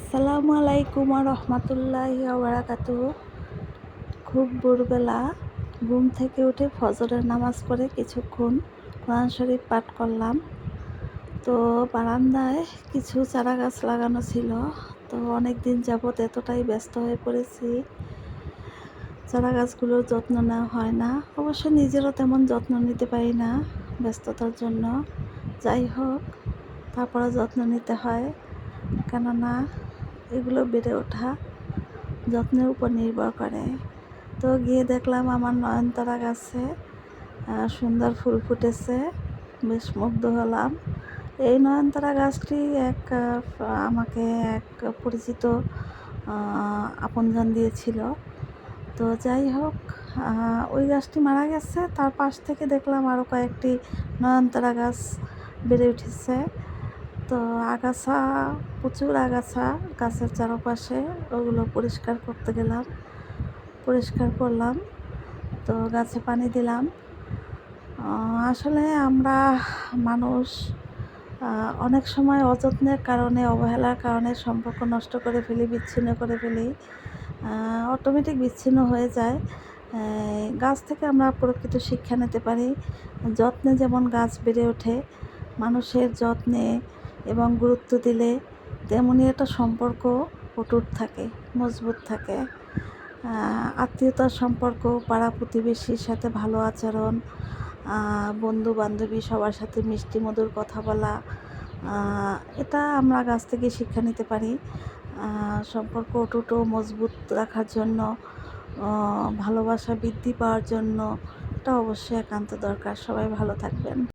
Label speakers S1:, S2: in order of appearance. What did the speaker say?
S1: আসসালামু আলাইকুম রহমতুল্লাহি বারাকাতুহু। খুব ভোরবেলা ঘুম থেকে উঠে ফজরের নামাজ পড়ে কিছুক্ষণ কোরআন শরীফ পাঠ করলাম। তো বারান্দায় কিছু চারা গাছ লাগানো ছিল। তো অনেক দিন যাবৎ এতটাই ব্যস্ত হয়ে পড়েছি, চারা গাছগুলোর যত্ন নেওয়া হয় না। অবশ্য নিজেরও তেমন যত্ন নিতে পারি না ব্যস্ততার জন্য। যাই হোক, তারপরে যত্ন নিতে হয়, কেননা এগুলো বেড়ে ওঠা যত্নের উপর নির্ভর করে। তো গিয়ে দেখলাম আমার নয়নতারা গাছে সুন্দর ফুল ফুটেছে, বেশ মুগ্ধ হলাম। এই নয়নতারা গাছটি আমাকে এক পরিচিত আপনজন দিয়েছিল। তো যাই হোক, ওই গাছটি মারা গেছে, তার পাশ থেকে দেখলাম আরও কয়েকটি নয়নতারা গাছ বেড়ে উঠেছে। তো আগাছা, প্রচুর আগাছা গাছের চারপাশে, ওগুলো পরিষ্কার করতে গেলাম, পরিষ্কার করলাম। তো গাছে পানি দিলাম। আসলে আমরা মানুষ অনেক সময় অযত্নের কারণে, অবহেলার কারণে সম্পর্ক নষ্ট করে ফেলি, বিচ্ছিন্ন করে ফেলি, অটোমেটিক বিচ্ছিন্ন হয়ে যায়। গাছ থেকে আমরা প্রকৃত শিক্ষা নিতে পারি। যত্নে যেমন গাছ বেড়ে ওঠে, মানুষের যত্নে এবং গুরুত্ব দিলে তেমনই একটা সম্পর্ক অটুট থাকে, মজবুত থাকে। আত্মীয়তার সম্পর্ক, পাড়া প্রতিবেশীর সাথে ভালো আচরণ, বন্ধু বান্ধবী সবার সাথে মিষ্টি মধুর কথা বলা, এটা আমরা গাছ থেকে শিক্ষা নিতে পারি। সম্পর্ক অটুট ও মজবুত রাখার জন্য, ভালোবাসা বৃদ্ধি পাওয়ার জন্য এটা অবশ্যই একান্ত দরকার। সবাই ভালো থাকবেন।